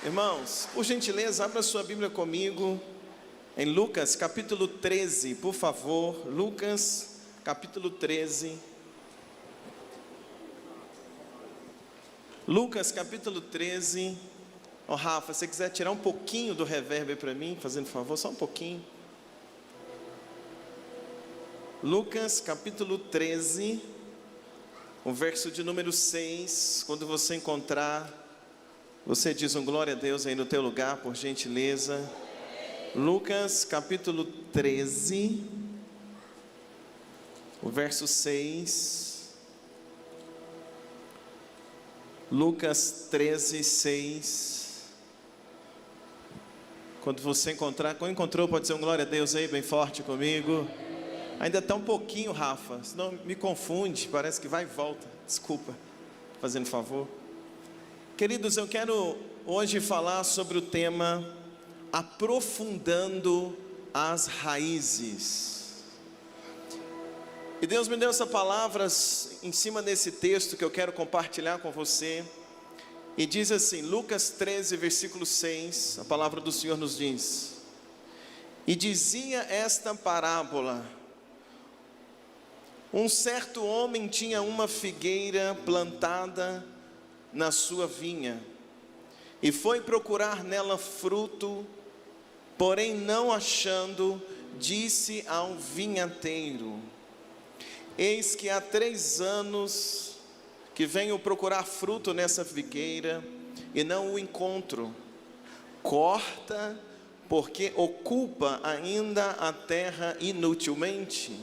Irmãos, por gentileza, abra sua Bíblia comigo em Lucas capítulo 13, por favor. Lucas capítulo 13. Lucas capítulo 13. Rafa, se você quiser tirar um pouquinho do reverb para mim, fazendo favor, só um pouquinho. Lucas capítulo 13, o verso de número 6. Quando você encontrar, você diz um glória a Deus aí no teu lugar, por gentileza. Lucas capítulo 13, o verso 6. Lucas 13, 6. Quando você encontrar, quando encontrou, pode dizer um glória a Deus aí, bem forte comigo. Ainda está um pouquinho, Rafa, senão me confunde, parece que vai e volta. Desculpa, fazendo favor. Queridos, eu quero hoje falar sobre o tema aprofundando as raízes. E Deus me deu essa palavra em cima desse texto que eu quero compartilhar com você. E diz assim, Lucas 13, versículo 6, a palavra do Senhor nos diz: E dizia esta parábola: Um certo homem tinha uma figueira plantada na sua vinha, e foi procurar nela fruto, porém não achando, disse ao vinhateiro: Eis que há 3 anos que venho procurar fruto nessa figueira, e não o encontro. Corta, porque ocupa ainda a terra inutilmente.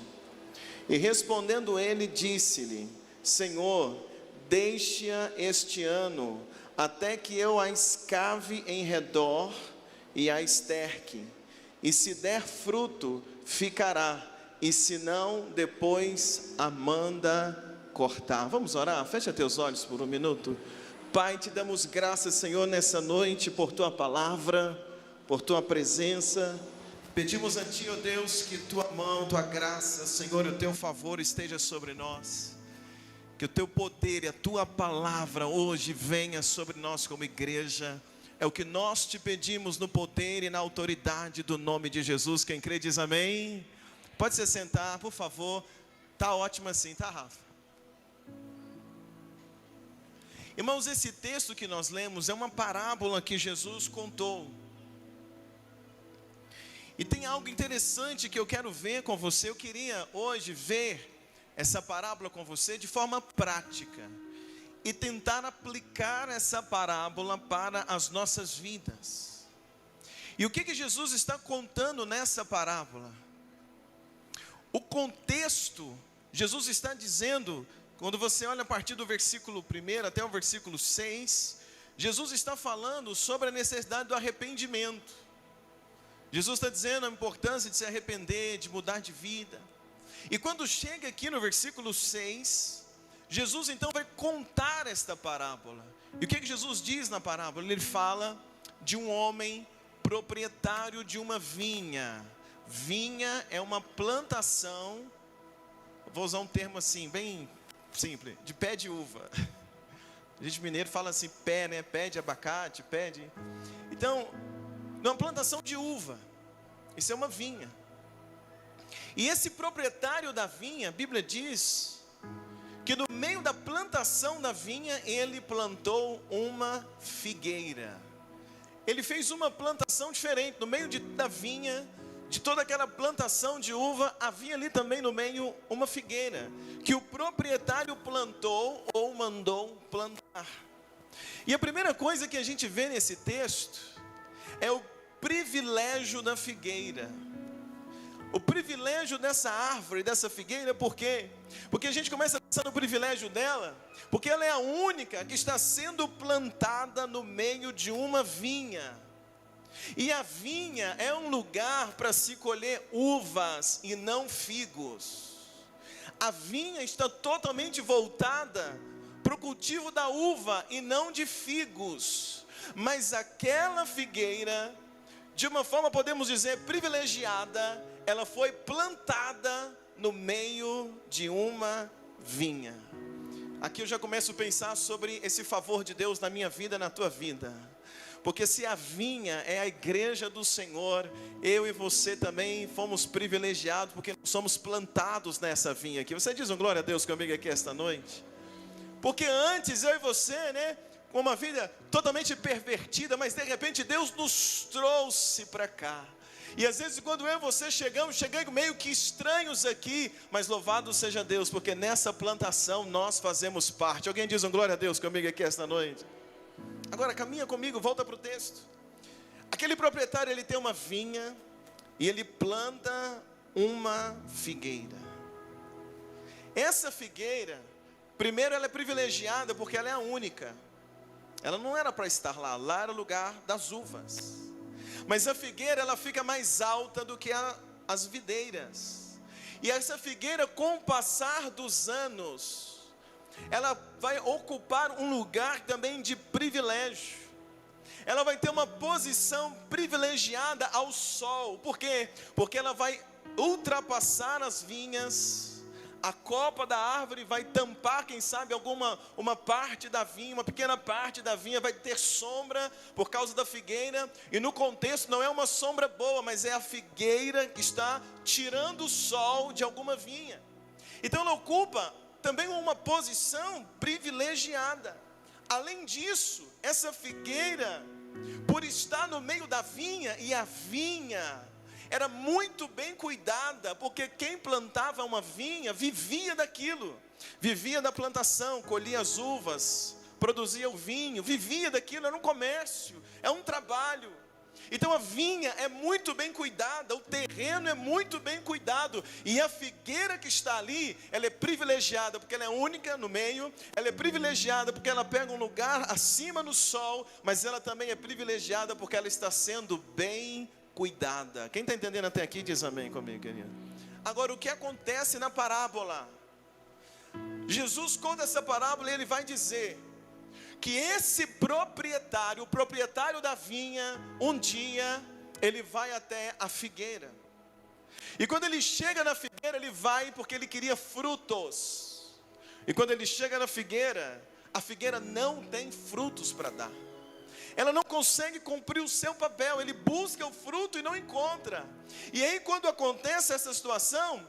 E respondendo ele, disse-lhe: Senhor, deixe-a este ano, até que eu a escave em redor e a esterque. E se der fruto, ficará, e se não, depois a manda cortar. Vamos orar? Fecha teus olhos por um minuto. Pai, te damos graças, Senhor, nessa noite, por tua palavra, por tua presença. Pedimos a ti, ó Deus, que tua mão, tua graça, Senhor, e o teu favor esteja sobre nós. Que o teu poder e a tua palavra hoje venha sobre nós como igreja. É o que nós te pedimos no poder e na autoridade do nome de Jesus. Quem crê diz amém. Pode se sentar, por favor. Tá ótimo assim, tá, Rafa? Irmãos, esse texto que nós lemos é uma parábola que Jesus contou. E tem algo interessante que eu quero ver com você. Eu queria hoje ver essa parábola com você de forma prática e tentar aplicar essa parábola para as nossas vidas. E o que Jesus está contando nessa parábola? O contexto, Jesus está dizendo, quando você olha a partir do versículo 1 até o versículo 6, Jesus está falando sobre a necessidade do arrependimento. Jesus está dizendo a importância de se arrepender, de mudar de vida. E quando chega aqui no versículo 6, Jesus então vai contar esta parábola. E o que Jesus diz na parábola? Ele fala de um homem proprietário de uma vinha. Vinha é uma plantação, vou usar um termo assim, bem simples, de pé de uva. A gente mineiro fala assim, pé, né? Pé de abacate, pé de... Então, uma plantação de uva. Isso é uma vinha. E esse proprietário da vinha, a Bíblia diz que no meio da plantação da vinha, ele plantou uma figueira. Ele fez uma plantação diferente. No meio da vinha, de toda aquela plantação de uva, havia ali também no meio uma figueira, que o proprietário plantou ou mandou plantar. E a primeira coisa que a gente vê nesse texto é o privilégio da figueira. O privilégio dessa árvore, dessa figueira, por quê? Porque a gente começa a pensar no privilégio dela, porque ela é a única que está sendo plantada no meio de uma vinha. E a vinha é um lugar para se colher uvas e não figos. A vinha está totalmente voltada para o cultivo da uva e não de figos. Mas aquela figueira, de uma forma podemos dizer privilegiada, ela foi plantada no meio de uma vinha. Aqui eu já começo a pensar sobre esse favor de Deus na minha vida, na tua vida. Porque se a vinha é a igreja do Senhor, eu e você também fomos privilegiados, porque somos plantados nessa vinha aqui. Você diz um glória a Deus comigo aqui esta noite? Porque antes eu e você, né, com uma vida totalmente pervertida, mas de repente Deus nos trouxe para cá. E às vezes quando eu e você chegamos meio que estranhos aqui, mas louvado seja Deus, porque nessa plantação nós fazemos parte. Alguém diz um glória a Deus comigo aqui esta noite? Agora caminha comigo, volta para o texto. Aquele proprietário, ele tem uma vinha e ele planta uma figueira. Essa figueira, primeiro ela é privilegiada porque ela é a única. Ela não era para estar lá, lá era o lugar das uvas. Mas a figueira, ela fica mais alta do que as videiras. E essa figueira, com o passar dos anos, ela vai ocupar um lugar também de privilégio. Ela vai ter uma posição privilegiada ao sol. Por quê? Porque ela vai ultrapassar as vinhas. A copa da árvore vai tampar, quem sabe, uma parte da vinha, uma pequena parte da vinha vai ter sombra por causa da figueira. E no contexto não é uma sombra boa, mas é a figueira que está tirando o sol de alguma vinha. Então ela ocupa também uma posição privilegiada. Além disso, essa figueira, por estar no meio da vinha, e a vinha era muito bem cuidada, porque quem plantava uma vinha vivia daquilo, vivia da plantação, colhia as uvas, produzia o vinho, vivia daquilo, era um comércio, é um trabalho. Então a vinha é muito bem cuidada, o terreno é muito bem cuidado, e a figueira que está ali, ela é privilegiada, porque ela é única no meio, ela é privilegiada porque ela pega um lugar acima no sol, mas ela também é privilegiada porque ela está sendo bem cuidada. Quem está entendendo até aqui diz amém comigo, querido. Agora, o que acontece na parábola? Jesus conta essa parábola e ele vai dizer que esse proprietário, o proprietário da vinha, um dia, ele vai até a figueira. E quando ele chega na figueira, ele vai porque ele queria frutos. E quando ele chega na figueira, a figueira não tem frutos para dar. Ela não consegue cumprir o seu papel, ele busca o fruto e não encontra. E aí quando acontece essa situação,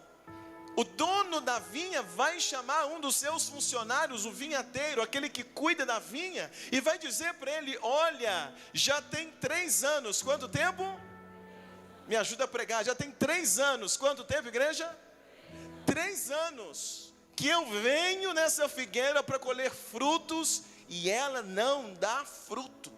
o dono da vinha vai chamar um dos seus funcionários, o vinhateiro, aquele que cuida da vinha, e vai dizer para ele: olha, já tem 3 anos, quanto tempo? Me ajuda a pregar, já tem 3 anos, quanto tempo, igreja? 3 anos, que eu venho nessa figueira para colher frutos, e ela não dá fruto.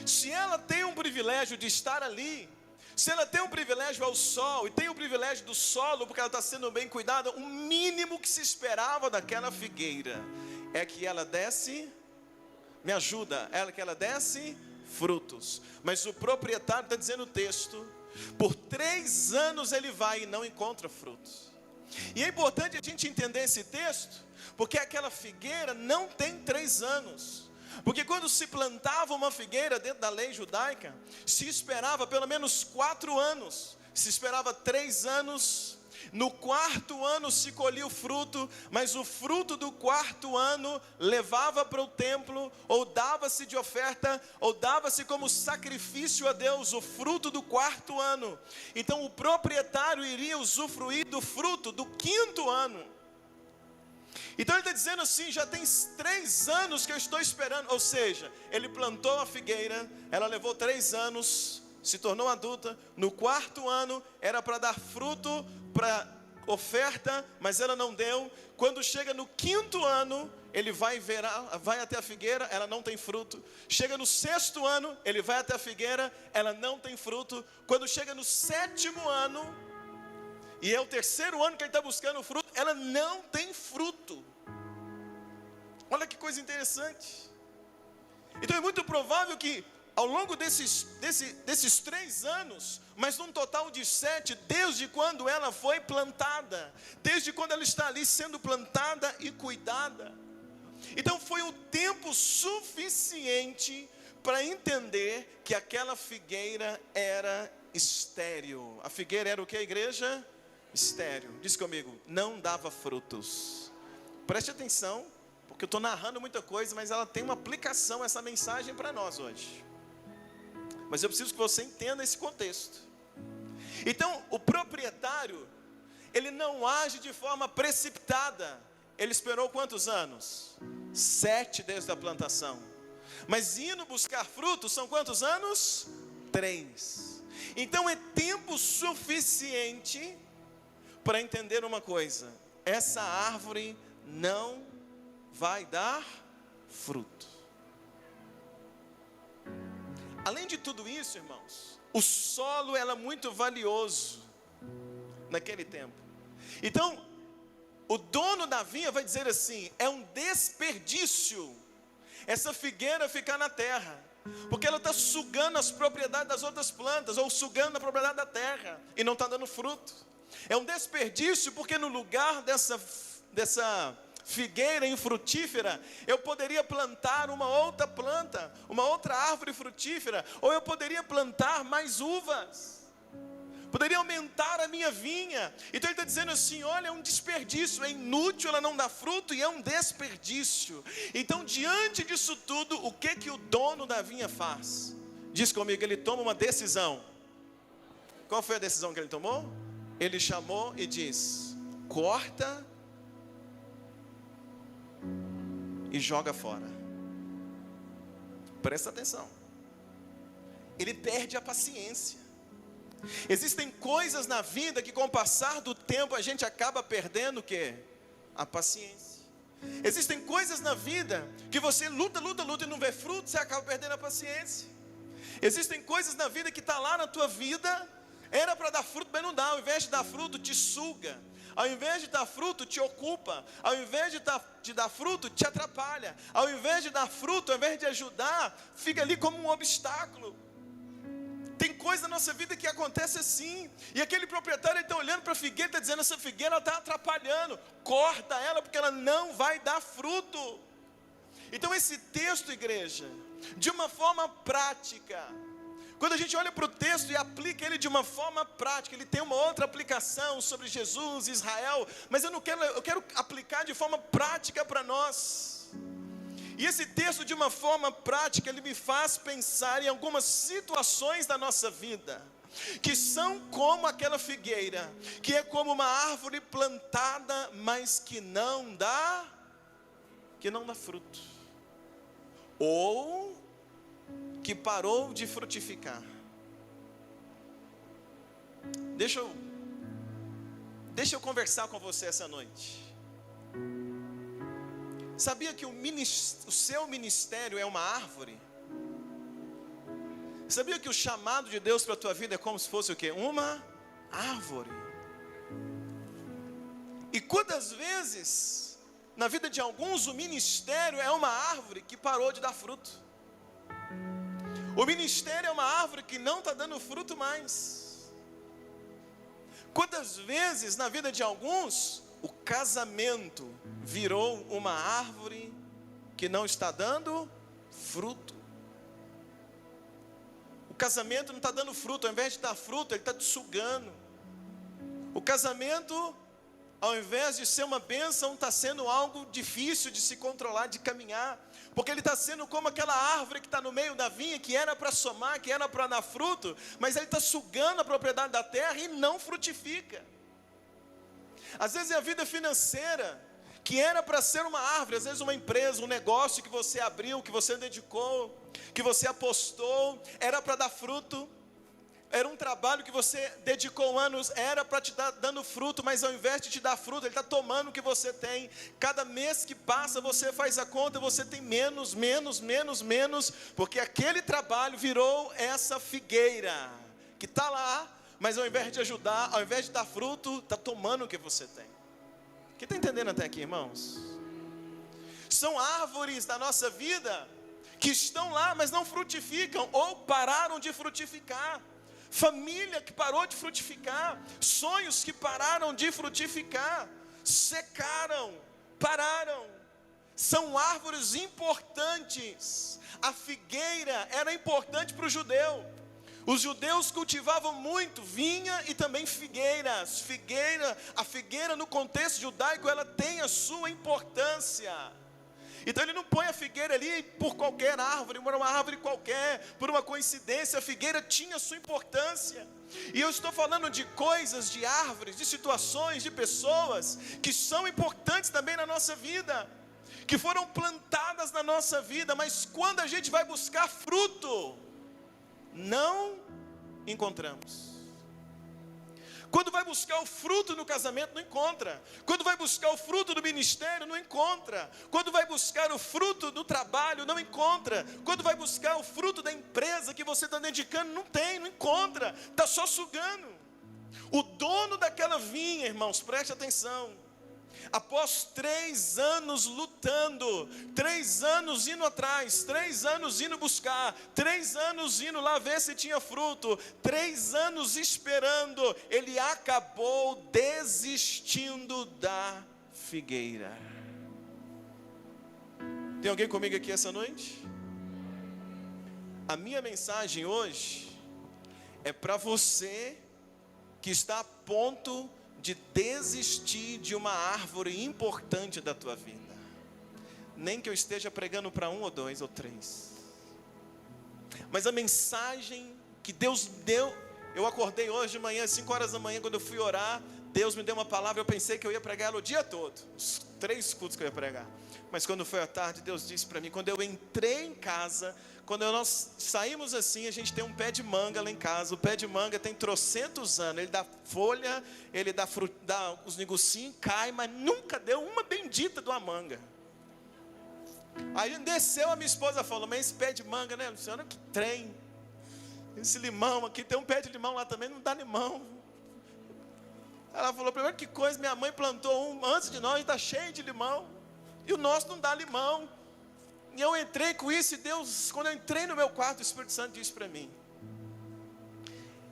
Se ela tem um privilégio de estar ali, se ela tem um privilégio ao sol, e tem o privilégio do solo, porque ela está sendo bem cuidada, o mínimo que se esperava daquela figueira, é que ela desse, me ajuda, que ela desse frutos. Mas o proprietário está dizendo no texto, por 3 anos ele vai e não encontra frutos. E é importante a gente entender esse texto, porque aquela figueira não tem 3 anos. Porque quando se plantava uma figueira dentro da lei judaica, se esperava pelo menos 4 anos, se esperava 3 anos, no 4º ano se colhia o fruto, mas o fruto do 4º ano levava para o templo, ou dava-se de oferta, ou dava-se como sacrifício a Deus, o fruto do 4º ano. Então o proprietário iria usufruir do fruto do 5º ano. Então ele está dizendo assim, já tem 3 anos que eu estou esperando. Ou seja, ele plantou a figueira, ela levou 3 anos, se tornou adulta. No 4º ano era para dar fruto, para oferta, mas ela não deu. Quando chega no 5º ano, ele vai até a figueira, ela não tem fruto. Chega no 6º ano, ele vai até a figueira, ela não tem fruto. Quando chega no 7º ano, e é o 3º ano que ele está buscando fruto, ela não tem fruto. Olha que coisa interessante. Então é muito provável que ao longo desses 3 anos, mas num total de 7, desde quando ela foi plantada, desde quando ela está ali sendo plantada e cuidada. Então foi um tempo suficiente para entender que aquela figueira era estéril. A figueira era o que, igreja? Estéril. Diz comigo, não dava frutos. Preste atenção, porque eu estou narrando muita coisa, mas ela tem uma aplicação, essa mensagem para nós hoje. Mas eu preciso que você entenda esse contexto. Então, o proprietário, ele não age de forma precipitada. Ele esperou quantos anos? 7 desde a plantação. Mas indo buscar frutos, são quantos anos? 3. Então é tempo suficiente para entender uma coisa: essa árvore não vai dar fruto. Além de tudo isso, irmãos, o solo era muito valioso naquele tempo. Então, o dono da vinha vai dizer assim: é um desperdício essa figueira ficar na terra, porque ela está sugando as propriedades das outras plantas, ou sugando a propriedade da terra, e não está dando fruto. É um desperdício, porque no lugar dessa figueira infrutífera, eu poderia plantar uma outra planta, uma outra árvore frutífera, ou eu poderia plantar mais uvas, poderia aumentar a minha vinha. Então ele está dizendo assim: olha, é um desperdício, é inútil, ela não dá fruto e é um desperdício. Então, diante disso tudo, o que o dono da vinha faz? Diz comigo, ele toma uma decisão. Qual foi a decisão que ele tomou? Ele chamou e diz: corta e joga fora. Presta atenção. Ele perde a paciência. Existem coisas na vida que com o passar do tempo a gente acaba perdendo o quê? A paciência. Existem coisas na vida que você luta e não vê fruto, você acaba perdendo a paciência. Existem coisas na vida que está lá na tua vida, era para dar fruto, mas não dá. Ao invés de dar fruto, te suga. Ao invés de dar fruto, te ocupa. Ao invés de dar fruto, te atrapalha. Ao invés de dar fruto, ao invés de ajudar, fica ali como um obstáculo. Tem coisa na nossa vida que acontece assim. E aquele proprietário está olhando para a figueira, está dizendo: essa figueira está atrapalhando, corta ela, porque ela não vai dar fruto. Então esse texto, igreja, de uma forma prática, quando a gente olha para o texto e aplica ele de uma forma prática, ele tem uma outra aplicação sobre Jesus, Israel, mas eu quero aplicar de forma prática para nós. E esse texto, de uma forma prática, ele me faz pensar em algumas situações da nossa vida, que são como aquela figueira, que é como uma árvore plantada, mas que não dá fruto, ou que parou de frutificar. Deixa eu conversar com você essa noite. Sabia que o seu ministério é uma árvore? Sabia que o chamado de Deus para a tua vida é como se fosse o quê? Uma árvore. E quantas vezes, na vida de alguns, o ministério é uma árvore que parou de dar fruto. O ministério é uma árvore que não está dando fruto mais. Quantas vezes, na vida de alguns, o casamento virou uma árvore que não está dando fruto. O casamento não está dando fruto, ao invés de dar fruto, ele está te sugando. O casamento, ao invés de ser uma bênção, está sendo algo difícil de se controlar, de caminhar, porque ele está sendo como aquela árvore que está no meio da vinha, que era para somar, que era para dar fruto, mas ele está sugando a propriedade da terra e não frutifica. Às vezes é a vida financeira, que era para ser uma árvore, às vezes uma empresa, um negócio que você abriu, que você dedicou, que você apostou, era para dar fruto. Era um trabalho que você dedicou anos, era para te dar dando fruto, mas ao invés de te dar fruto, ele está tomando o que você tem. Cada mês que passa, você faz a conta, você tem menos, porque aquele trabalho virou essa figueira, que está lá, mas ao invés de ajudar, ao invés de dar fruto, está tomando o que você tem. Quem está entendendo até aqui, irmãos? São árvores da nossa vida, que estão lá, mas não frutificam, ou pararam de frutificar. Família que parou de frutificar, sonhos que pararam de frutificar, secaram, pararam. São árvores importantes. A figueira era importante para o judeu. Os judeus cultivavam muito vinha e também figueiras. A figueira no contexto judaico, ela tem a sua importância. Então ele não põe a figueira ali por qualquer árvore, por uma árvore qualquer, por uma coincidência. A figueira tinha sua importância. E eu estou falando de coisas, de árvores, de situações, de pessoas que são importantes também na nossa vida, que foram plantadas na nossa vida, mas quando a gente vai buscar fruto, não encontramos. Quando vai buscar o fruto no casamento, não encontra. Quando vai buscar o fruto do ministério, não encontra. Quando vai buscar o fruto do trabalho, não encontra. Quando vai buscar o fruto da empresa que você está dedicando, não tem, não encontra. Está só sugando. O dono daquela vinha, irmãos, preste atenção. Após 3 anos lutando, 3 anos indo atrás, 3 anos indo buscar, 3 anos indo lá ver se tinha fruto, 3 anos esperando, ele acabou desistindo da figueira. Tem alguém comigo aqui essa noite? A minha mensagem hoje é para você que está a ponto de desistir de uma árvore importante da tua vida. Nem que eu esteja pregando para 1 ou 2 ou 3. Mas a mensagem que Deus deu, eu acordei hoje de manhã, 5 horas da manhã, quando eu fui orar, Deus me deu uma palavra, eu pensei que eu ia pregar ela o dia todo, os 3 cultos que eu ia pregar. Mas quando foi à tarde, Deus disse para mim, quando eu entrei em casa, quando nós saímos assim, a gente tem um pé de manga lá em casa. O pé de manga tem trocentos anos. Ele dá folha, ele dá os negocinhos, cai, mas nunca deu uma bendita de uma manga. Aí desceu, a minha esposa falou, mas esse pé de manga, né, Luciana, que trem. Esse limão aqui, tem um pé de limão lá também, não dá limão. Ela falou, primeiro que coisa, minha mãe plantou um antes de nós e está cheio de limão. E o nosso não dá limão. E eu entrei com isso e Deus, quando eu entrei no meu quarto, o Espírito Santo disse para mim,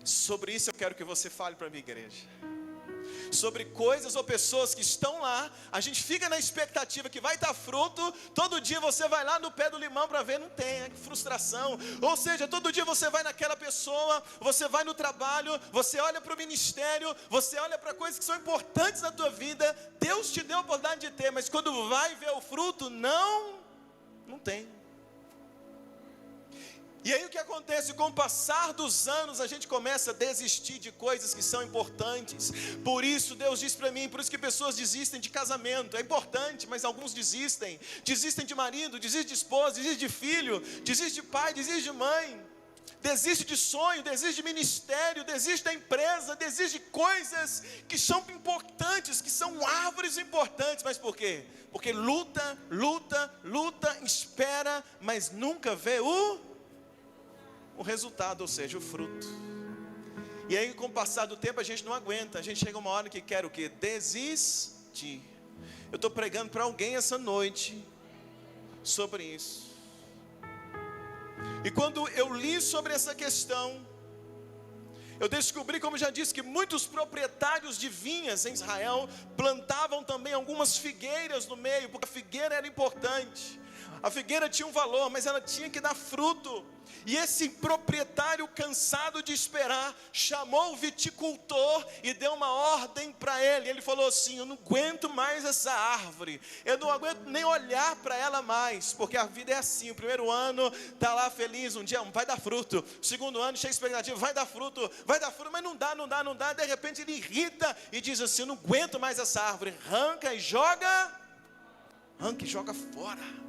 sobre isso eu quero que você fale para a minha igreja. Sobre coisas ou pessoas que estão lá, a gente fica na expectativa que vai dar fruto, todo dia você vai lá no pé do limão para ver, não tem, que frustração. Ou seja, todo dia você vai naquela pessoa, você vai no trabalho, você olha para o ministério, você olha para coisas que são importantes na tua vida, Deus te deu a oportunidade de ter, mas quando vai ver o fruto, não tem. E aí o que acontece? Com o passar dos anos, a gente começa a desistir de coisas que são importantes. Por isso Deus diz para mim, por isso que pessoas desistem de casamento. É importante, mas alguns desistem. Desistem de marido, desistem de esposa, desistem de filho, desistem de pai, desistem de mãe. Desiste de sonho, desiste de ministério, desiste da empresa, desiste de coisas que são importantes, que são árvores importantes. Mas por quê? Porque luta, espera, mas nunca vê o resultado, ou seja, o fruto. E aí com o passar do tempo a gente não aguenta, a gente chega uma hora que quer o quê? Desistir. Eu estou pregando para alguém essa noite sobre isso. E quando eu li sobre essa questão, eu descobri, como já disse, que muitos proprietários de vinhas em Israel plantavam também algumas figueiras no meio, porque a figueira era importante. A figueira tinha um valor, mas ela tinha que dar fruto. E esse proprietário, cansado de esperar, chamou o viticultor e deu uma ordem para ele. Ele falou assim: eu não aguento mais essa árvore, eu não aguento nem olhar para ela mais, porque a vida é assim. O primeiro ano está lá feliz, um dia vai dar fruto. O segundo ano cheio de expectativa, vai dar fruto, mas não dá. De repente ele irrita e diz assim: eu não aguento mais essa árvore. Arranca e joga fora.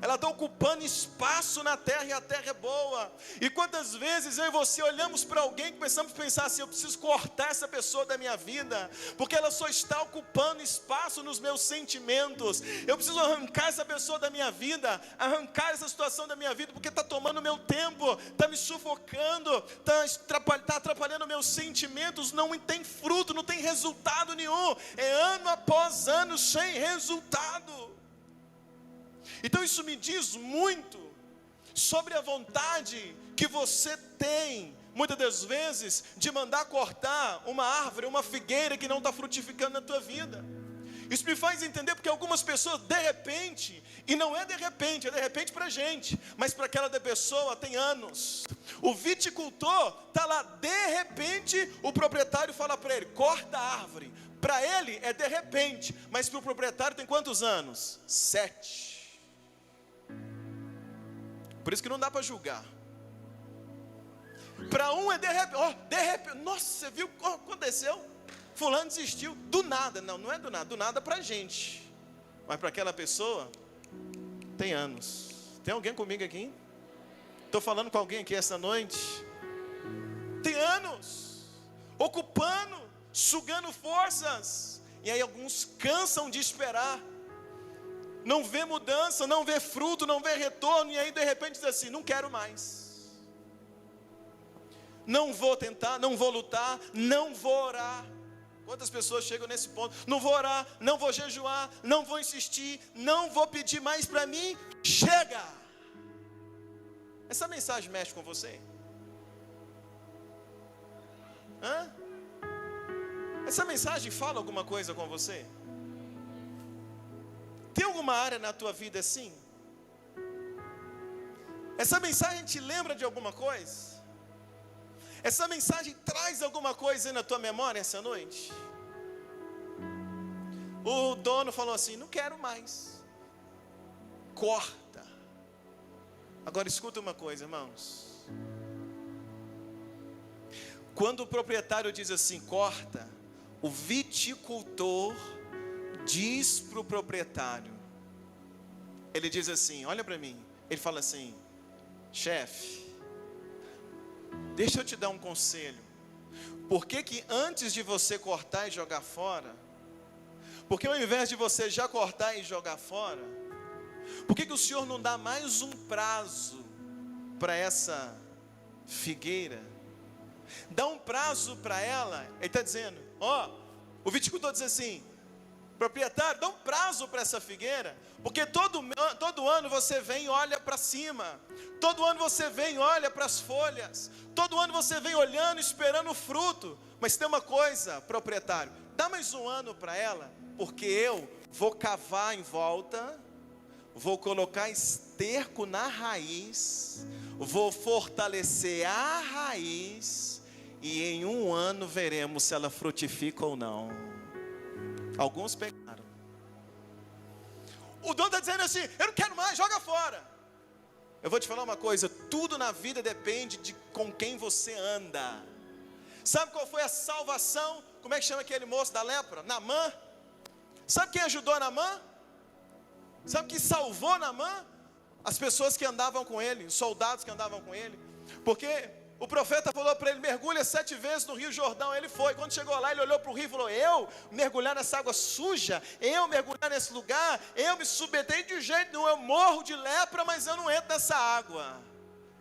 Ela está ocupando espaço na terra e a terra é boa. E quantas vezes eu e você olhamos para alguém e começamos a pensar assim: eu preciso cortar essa pessoa da minha vida, porque ela só está ocupando espaço nos meus sentimentos. Eu preciso arrancar essa pessoa da minha vida, arrancar essa situação da minha vida, porque está tomando meu tempo, está me sufocando, está atrapalhando meus sentimentos. Não tem fruto, não tem resultado nenhum. É ano após ano sem resultado. Então isso me diz muito sobre a vontade que você tem, muitas das vezes, de mandar cortar uma árvore, uma figueira que não está frutificando na tua vida. Isso me faz entender porque algumas pessoas, de repente, e não é de repente para a gente, mas para aquela pessoa tem anos. O viticultor está lá, de repente, o proprietário fala para ele: corta a árvore. Para ele é de repente, mas para o proprietário tem quantos anos? 7. Por isso que não dá para julgar. Para um é de repente, nossa, você viu o que aconteceu? Fulano desistiu, do nada. Não é do nada para a gente, mas para aquela pessoa, tem anos. Tem alguém comigo aqui? Estou falando com alguém aqui essa noite? Tem anos, ocupando, sugando forças, e aí alguns cansam de esperar, não vê mudança, não vê fruto, não vê retorno, e aí de repente diz assim, não quero mais, não vou tentar, não vou lutar, não vou orar. Quantas pessoas chegam nesse ponto? Não vou orar, não vou jejuar, não vou insistir, não vou pedir mais para mim, chega. Essa mensagem mexe com você? Hã? Essa mensagem fala alguma coisa com você? Tem alguma área na tua vida assim? Essa mensagem te lembra de alguma coisa? Essa mensagem traz alguma coisa aí na tua memória essa noite? O dono falou assim, não quero mais. Corta. Agora escuta uma coisa, irmãos. Quando o proprietário diz assim, corta, o viticultor diz para o proprietário, ele diz assim, olha para mim, ele fala assim, chefe, deixa eu te dar um conselho. Por que antes de você cortar e jogar fora, porque ao invés de você já cortar e jogar fora, por que o senhor não dá mais um prazo para essa figueira? Dá um prazo para ela. Ele está dizendo, o viticultor diz assim, proprietário, dá um prazo para essa figueira, porque todo ano você vem e olha para cima, todo ano você vem e olha para as folhas, todo ano você vem olhando, esperando o fruto, mas tem uma coisa, proprietário, dá mais um ano para ela, porque eu vou cavar em volta, vou colocar esterco na raiz, vou fortalecer a raiz, e em um ano veremos se ela frutifica ou não. Alguns pegaram. O dono está dizendo assim, eu não quero mais, joga fora. Eu vou te falar uma coisa, tudo na vida depende de com quem você anda. Sabe qual foi a salvação? Como é que chama aquele moço da lepra? Naamã. Sabe quem ajudou Naamã? Sabe quem salvou Naamã? As pessoas que andavam com ele, os soldados que andavam com ele. Porque o profeta falou para ele, mergulha 7 vezes no rio Jordão. Ele foi, quando chegou lá ele olhou para o rio e falou, eu mergulhar nessa água suja, eu mergulhar nesse lugar, eu me submeter de jeito nenhum, eu morro de lepra, mas eu não entro nessa água.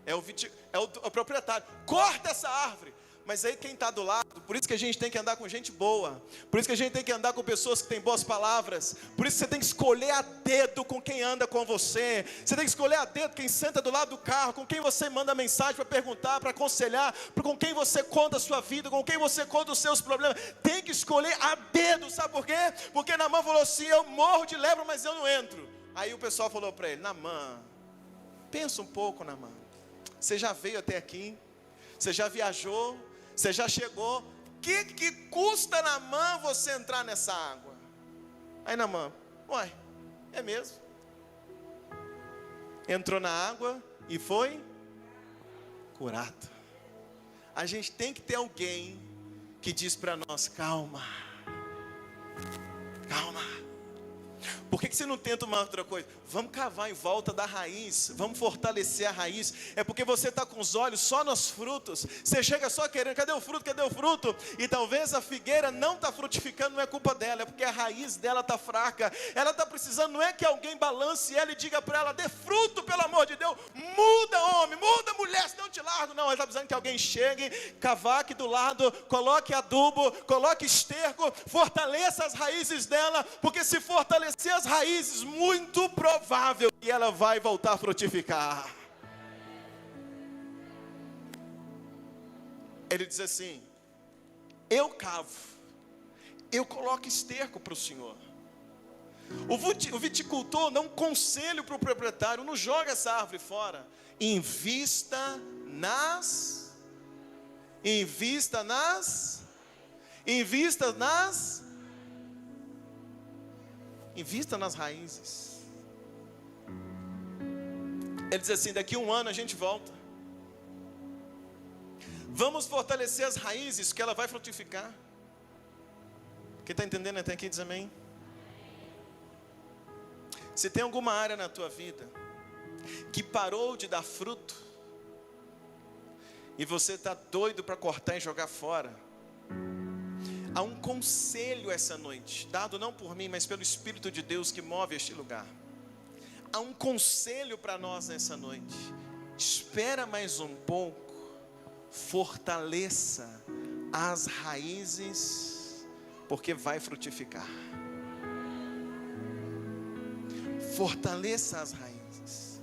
É o proprietário, corta essa árvore. Mas aí quem está do lado, por isso que a gente tem que andar com gente boa, por isso que a gente tem que andar com pessoas que têm boas palavras, por isso que você tem que escolher a dedo com quem anda com você, você tem que escolher a dedo quem senta do lado do carro, com quem você manda mensagem para perguntar, para aconselhar, com quem você conta a sua vida, com quem você conta os seus problemas, tem que escolher a dedo, sabe por quê? Porque Naamã falou assim, eu morro de lepra, mas eu não entro. Aí o pessoal falou para ele, Naamã, pensa um pouco, Naamã, você já veio até aqui, você já viajou, você já chegou, que custa Naamã você entrar nessa água? Aí Naamã, uai, é mesmo. Entrou na água e foi curado. A gente tem que ter alguém que diz para nós, calma, calma. Por que você não tenta uma outra coisa? Vamos cavar em volta da raiz, vamos fortalecer a raiz. É porque você está com os olhos só nos frutos. Você chega só querendo, cadê o fruto, cadê o fruto? E talvez a figueira não está frutificando, não é culpa dela, é porque a raiz dela está fraca. Ela está precisando, não é que alguém balance ela e diga para ela, dê fruto pelo amor de Deus. Muda homem, muda mulher, senão eu te largo. Não, ela está precisando que alguém chegue, cavaque do lado, coloque adubo, coloque esterco, fortaleça as raízes dela. Porque se fortalecer as raízes, muito provável que ela vai voltar a frutificar. Ele diz assim, eu cavo, eu coloco esterco para o senhor. O viticultor dá um conselho para o proprietário, não joga essa árvore fora, invista nas Invista nas raízes. Ele diz assim: daqui a um ano a gente volta. Vamos fortalecer as raízes, que ela vai frutificar. Quem está entendendo até aqui diz amém. Se tem alguma área na tua vida que parou de dar fruto, e você está doido para cortar e jogar fora, há um conselho essa noite, dado não por mim, mas pelo Espírito de Deus que move este lugar. Há um conselho para nós nessa noite. Espera mais um pouco, fortaleça as raízes, porque vai frutificar. Fortaleça as raízes.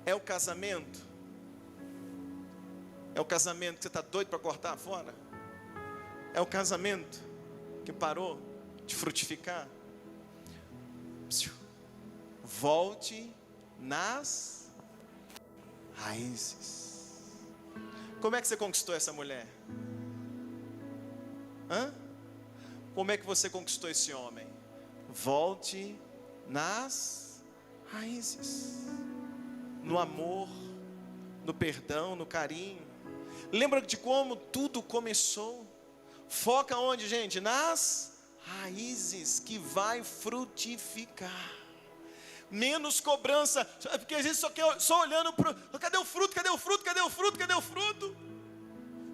É o casamento? É o casamento que você está doido para cortar fora? É o casamento que parou de frutificar? Volte nas raízes. Como é que você conquistou essa mulher? Como é que você conquistou esse homem? Volte nas raízes. No amor, no perdão, no carinho. Lembra de como tudo começou? Foca onde, gente? Nas raízes, que vai frutificar. Menos cobrança, porque a gente só olhando para cadê o fruto, cadê o fruto, cadê o fruto, cadê o fruto?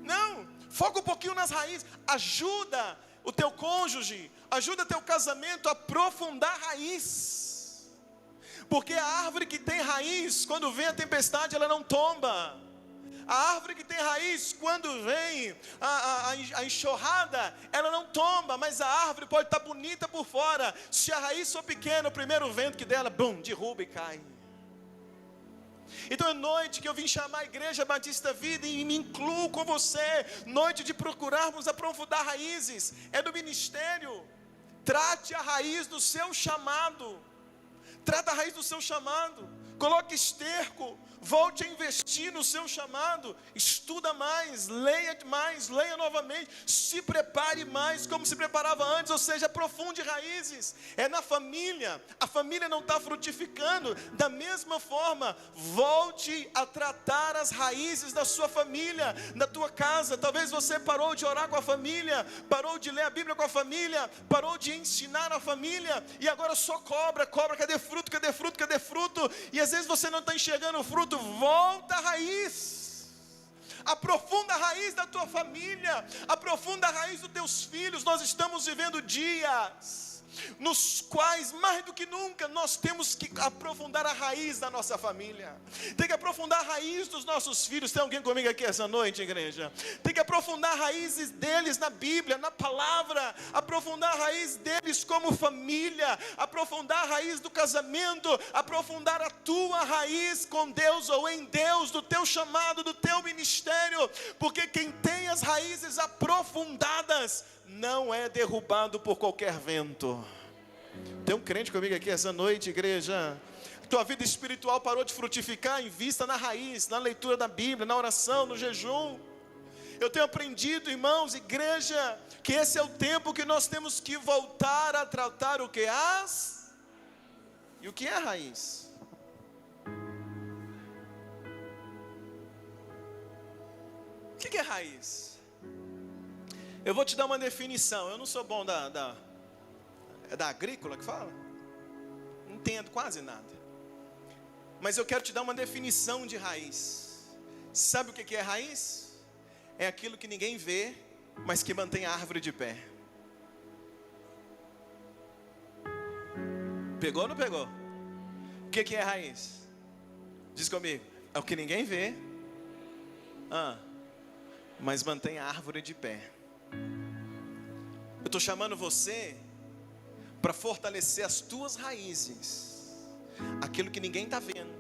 Não, foca um pouquinho nas raízes. Ajuda o teu cônjuge, ajuda teu casamento a aprofundar a raiz. Porque a árvore que tem raiz, quando vem a tempestade, ela não tomba. A árvore que tem raiz, quando vem a enxurrada, ela não tomba, mas a árvore pode estar bonita por fora. Se a raiz for pequena, o primeiro vento que dela, bum, derruba e cai. Então é noite que eu vim chamar a Igreja Batista Vida e me incluo com você. Noite de procurarmos aprofundar raízes. É do ministério. Trate a raiz do seu chamado. Trata a raiz do seu chamado. Coloque esterco. Volte a investir no seu chamado. Estuda mais, leia novamente. Se prepare mais como se preparava antes. Ou seja, aprofunde raízes. É na família. A família não está frutificando. Da mesma forma, volte a tratar as raízes da sua família, da tua casa. Talvez você parou de orar com a família, parou de ler a Bíblia com a família, parou de ensinar a família, e agora só cobra, cadê fruto, cadê fruto, cadê fruto? E às vezes você não está enxergando o fruto. Volta à raiz, aprofunda a raiz da tua família, aprofunda a raiz dos teus filhos. Nós estamos vivendo dias nos quais, mais do que nunca, nós temos que aprofundar a raiz da nossa família. Tem que aprofundar a raiz dos nossos filhos. Tem alguém comigo aqui essa noite, igreja? Tem que aprofundar raízes deles na Bíblia, na palavra. Aprofundar a raiz deles como família. Aprofundar a raiz do casamento. Aprofundar a tua raiz com Deus ou em Deus, do teu chamado, do teu ministério. Porque quem tem as raízes aprofundadas não é derrubado por qualquer vento. Tem um crente comigo aqui essa noite, igreja? Tua vida espiritual parou de frutificar? Invista na raiz, na leitura da Bíblia, na oração, no jejum. Eu tenho aprendido, irmãos, igreja, que esse é o tempo que nós temos que voltar a tratar o que? E o que é a raiz? O que é raiz? Eu vou te dar uma definição. Eu não sou bom é da agrícola que fala? Não entendo quase nada. Mas eu quero te dar uma definição de raiz. Sabe o que é raiz? É aquilo que ninguém vê, mas que mantém a árvore de pé. Pegou ou não pegou? O que é raiz? Diz comigo. É o que ninguém vê, mas mantém a árvore de pé. Eu estou chamando você para fortalecer as tuas raízes. Aquilo que ninguém está vendo,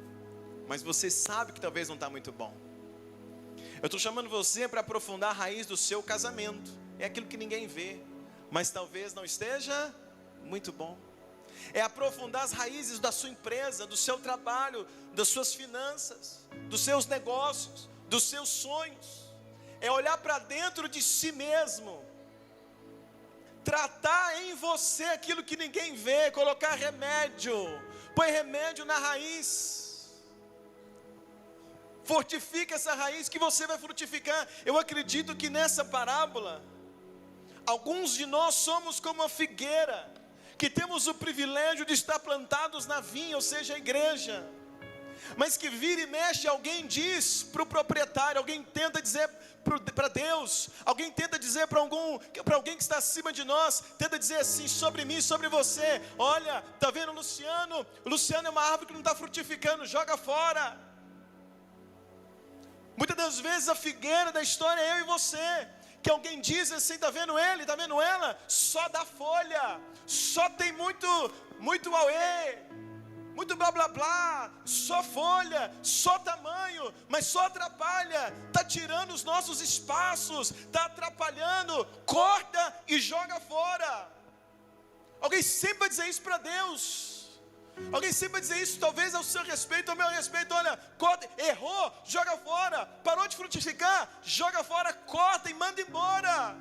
mas você sabe que talvez não está muito bom. Eu estou chamando você para aprofundar a raiz do seu casamento. É aquilo que ninguém vê, mas talvez não esteja muito bom. É aprofundar as raízes da sua empresa, do seu trabalho, das suas finanças, dos seus negócios, dos seus sonhos. É olhar para dentro de si mesmo, tratar em você aquilo que ninguém vê, colocar remédio, põe remédio na raiz, fortifica essa raiz que você vai frutificar. Eu acredito que nessa parábola, alguns de nós somos como a figueira, que temos o privilégio de estar plantados na vinha, ou seja, a igreja, mas que vira e mexe, alguém diz para o proprietário, alguém tenta dizer para Deus, alguém tenta dizer para alguém que está acima de nós, tenta dizer assim sobre mim, sobre você: olha, está vendo o Luciano é uma árvore que não está frutificando, joga fora. Muitas das vezes a figueira da história é eu e você, que alguém diz assim: está vendo ele, está vendo ela, só dá folha, só tem muito auê, muito blá blá blá, só folha, só tamanho, mas só atrapalha, está tirando os nossos espaços, está atrapalhando, corta e joga fora. Alguém sempre vai dizer isso para Deus, alguém sempre vai dizer isso, talvez ao seu respeito, ao meu respeito: olha, corta, errou, joga fora, parou de frutificar, joga fora, corta e manda embora.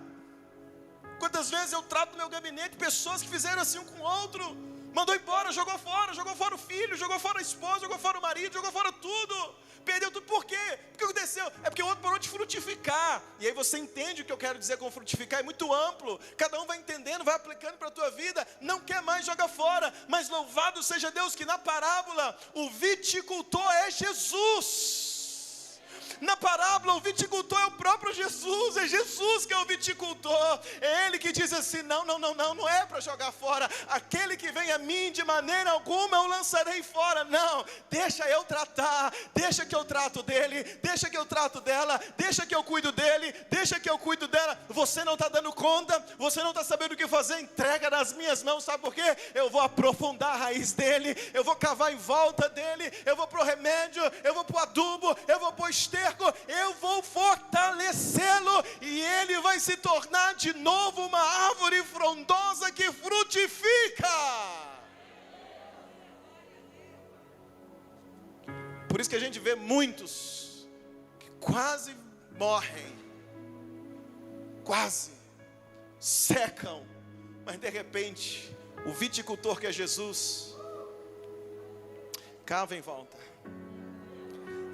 Quantas vezes eu trato no meu gabinete pessoas que fizeram assim um com o outro, mandou embora, jogou fora o filho, jogou fora a esposa, jogou fora o marido, jogou fora tudo, perdeu tudo. Por quê? O que aconteceu? É porque o outro parou de frutificar. E aí você entende o que eu quero dizer com frutificar, é muito amplo, cada um vai entendendo, vai aplicando para a tua vida. Não quer mais, joga fora. Mas louvado seja Deus que na parábola o viticultor é Jesus. Na parábola o viticultor é o próprio Jesus, é Jesus que é o viticultor, é Ele que diz assim: não é para jogar fora, aquele que vem a mim de maneira alguma eu lançarei fora. Não, deixa eu tratar, deixa que eu trato dele, deixa que eu trato dela, deixa que eu cuido dele, deixa que eu cuido dela. Você não está dando conta, você não está sabendo o que fazer, entrega nas minhas mãos. Sabe por quê? Eu vou aprofundar a raiz dele, eu vou cavar em volta dele, eu vou pôr remédio, eu vou pôr adubo, eu vou pôr esterco, eu vou fortalecê-lo, e ele vai se tornar de novo uma árvore frondosa que frutifica. Por isso que a gente vê muitos que quase morrem, quase secam, mas de repente o viticultor, que é Jesus, cava em volta.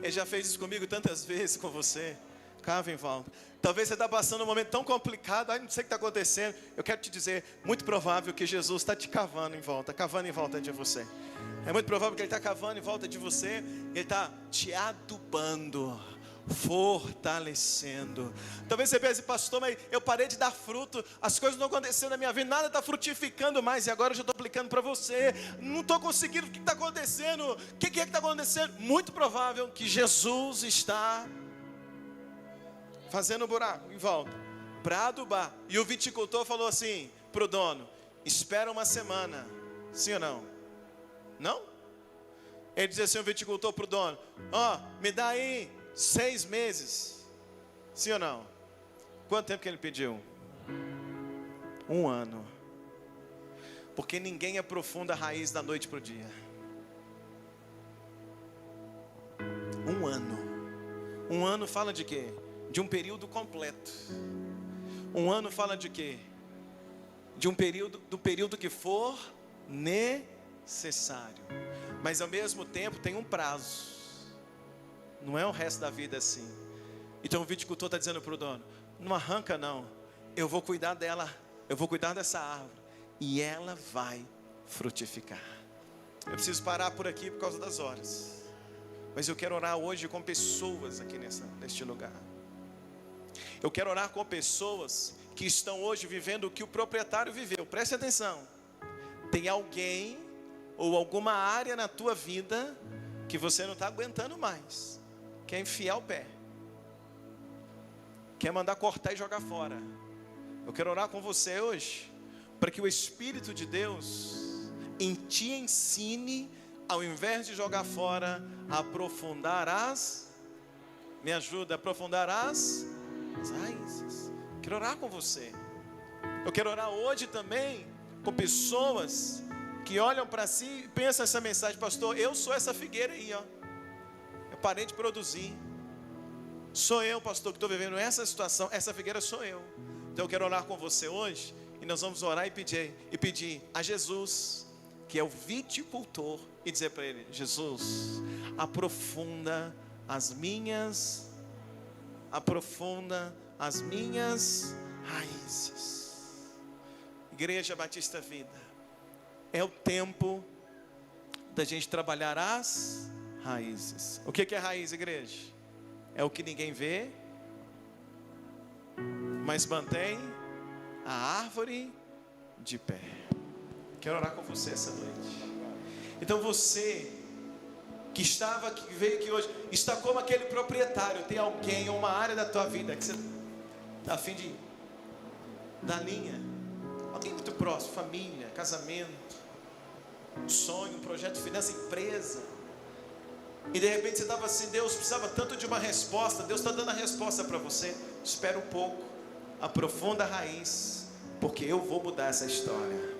Ele já fez isso comigo tantas vezes, com você. Cava em volta. Talvez você está passando um momento tão complicado, não sei o que está acontecendo. Eu quero te dizer, muito provável que Jesus está te cavando em volta de você. É muito provável que Ele está cavando em volta de você, Ele está te adubando, fortalecendo. Talvez você pense: pastor, mas eu parei de dar fruto, as coisas não aconteceram na minha vida, nada está frutificando mais, e agora eu já estou aplicando para você, não estou conseguindo. O que está acontecendo? O que é que está acontecendo? Muito provável que Jesus está fazendo um buraco em volta para adubar. E o viticultor falou assim para o dono: espera uma semana. Sim ou não? Não? Ele dizia assim, o viticultor para o dono: me dá aí 6 meses. Sim ou não? Quanto tempo que ele pediu? 1 ano. Porque ninguém aprofunda a raiz da noite para o dia. 1 ano. 1 ano fala de quê? De um período completo. 1 ano fala de quê? De um período, do período que for necessário. Mas ao mesmo tempo tem um prazo. Não é o resto da vida assim. Então o viticultor está dizendo para o dono: não arranca não, eu vou cuidar dela, eu vou cuidar dessa árvore, e ela vai frutificar. Eu preciso parar por aqui por causa das horas, mas eu quero orar hoje com pessoas aqui neste lugar. Eu quero orar com pessoas que estão hoje vivendo o que o proprietário viveu. Preste atenção. Tem alguém ou alguma área na tua vida que você não está aguentando mais, quer enfiar o pé, quer mandar cortar e jogar fora. Eu quero orar com você hoje, para que o Espírito de Deus em ti ensine, ao invés de jogar fora, a aprofundar me ajuda a aprofundar as raízes. Quero orar com você. Eu quero orar hoje também com pessoas que olham para si e pensam essa mensagem: pastor, eu sou essa figueira aí, eu parei de produzir. Sou eu, pastor, que estou vivendo essa situação. Essa figueira sou eu. Então eu quero orar com você hoje E nós vamos orar e pedir a Jesus, que é o viticultor, e dizer para Ele: Jesus, aprofunda as minhas raízes. Igreja Batista Vida, é o tempo da gente trabalhar as raízes. O que é raiz, igreja? É o que ninguém vê, mas mantém a árvore de pé. Quero orar com você essa noite. Então você que estava aqui, veio aqui hoje, está como aquele proprietário. Tem alguém, uma área da tua vida que você está a fim de dar linha. Alguém muito próximo, família, casamento, um sonho, um projeto de finança, empresa. E de repente você estava assim: Deus precisava tanto de uma resposta. Deus está dando a resposta para você. Espera um pouco, aprofunda a raiz, porque eu vou mudar essa história.